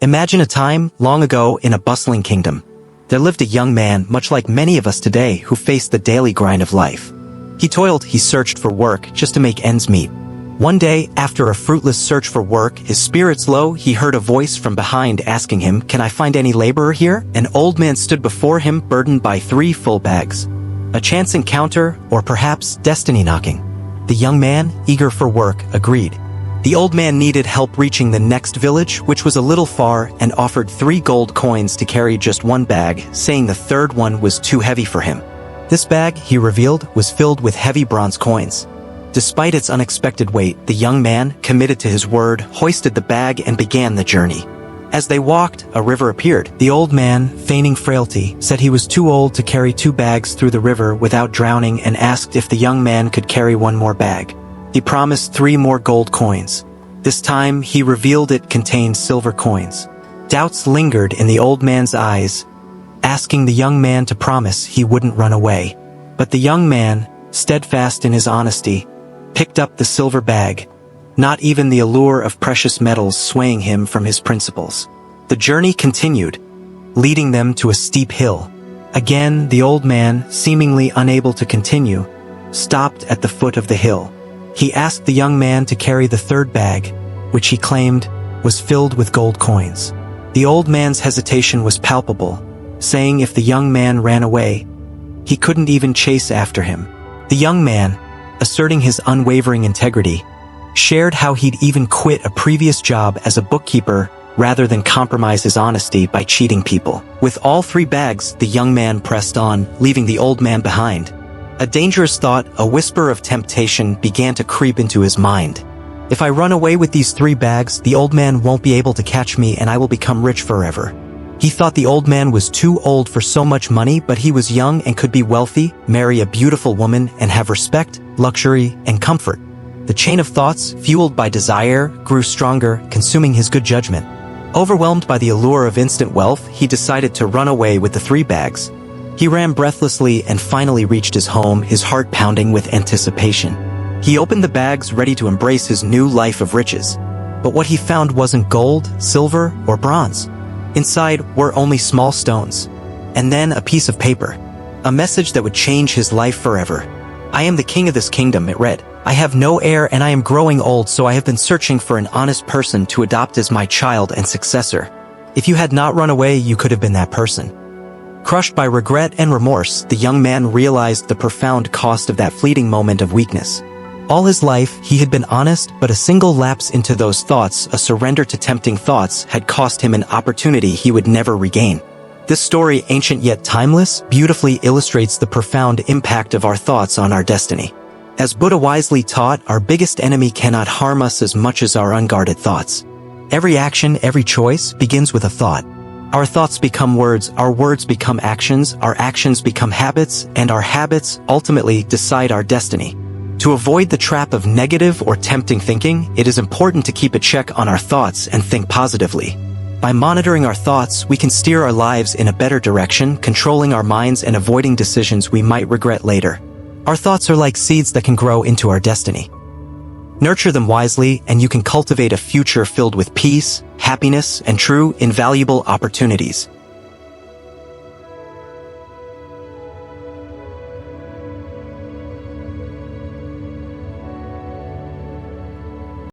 Imagine a time, long ago, in a bustling kingdom. There lived a young man, much like many of us today, who faced the daily grind of life. He toiled, he searched for work, just to make ends meet. One day, after a fruitless search for work, his spirits low, he heard a voice from behind asking him, "Can I find any laborer here?" An old man stood before him, burdened by 3 full bags. A chance encounter, or perhaps destiny knocking. The young man, eager for work, agreed. The old man needed help reaching the next village, which was a little far, and offered 3 gold coins to carry just 1 bag, saying the third one was too heavy for him. This bag, he revealed, was filled with heavy bronze coins. Despite its unexpected weight, the young man, committed to his word, hoisted the bag and began the journey. As they walked, a river appeared. The old man, feigning frailty, said he was too old to carry 2 bags through the river without drowning and asked if the young man could carry 1 more bag. He promised 3 more gold coins. This time, he revealed it contained silver coins. Doubts lingered in the old man's eyes, asking the young man to promise he wouldn't run away. But the young man, steadfast in his honesty, picked up the silver bag, not even the allure of precious metals swaying him from his principles. The journey continued, leading them to a steep hill. Again, the old man, seemingly unable to continue, stopped at the foot of the hill. He asked the young man to carry the 3rd bag, which he claimed was filled with gold coins. The old man's hesitation was palpable, saying if the young man ran away, he couldn't even chase after him. The young man, asserting his unwavering integrity, shared how he'd even quit a previous job as a bookkeeper rather than compromise his honesty by cheating people. With all 3 bags, the young man pressed on, leaving the old man behind. A dangerous thought, a whisper of temptation, began to creep into his mind. If I run away with these 3 bags, the old man won't be able to catch me and I will become rich forever. He thought the old man was too old for so much money, but he was young and could be wealthy, marry a beautiful woman, and have respect, luxury, and comfort. The chain of thoughts, fueled by desire, grew stronger, consuming his good judgment. Overwhelmed by the allure of instant wealth, he decided to run away with the 3 bags. He ran breathlessly and finally reached his home, his heart pounding with anticipation. He opened the bags, ready to embrace his new life of riches. But what he found wasn't gold, silver, or bronze. Inside were only small stones, and then a piece of paper. A message that would change his life forever. "I am the king of this kingdom," it read. "I have no heir and I am growing old, so I have been searching for an honest person to adopt as my child and successor. If you had not run away, you could have been that person." Crushed by regret and remorse, the young man realized the profound cost of that fleeting moment of weakness. All his life, he had been honest, but a single lapse into those thoughts, a surrender to tempting thoughts, had cost him an opportunity he would never regain. This story, ancient yet timeless, beautifully illustrates the profound impact of our thoughts on our destiny. As Buddha wisely taught, our biggest enemy cannot harm us as much as our unguarded thoughts. Every action, every choice, begins with a thought. Our thoughts become words, our words become actions, our actions become habits, and our habits ultimately decide our destiny. To avoid the trap of negative or tempting thinking, it is important to keep a check on our thoughts and think positively. By monitoring our thoughts, we can steer our lives in a better direction, controlling our minds and avoiding decisions we might regret later. Our thoughts are like seeds that can grow into our destiny. Nurture them wisely, and you can cultivate a future filled with peace, happiness, and true, invaluable opportunities.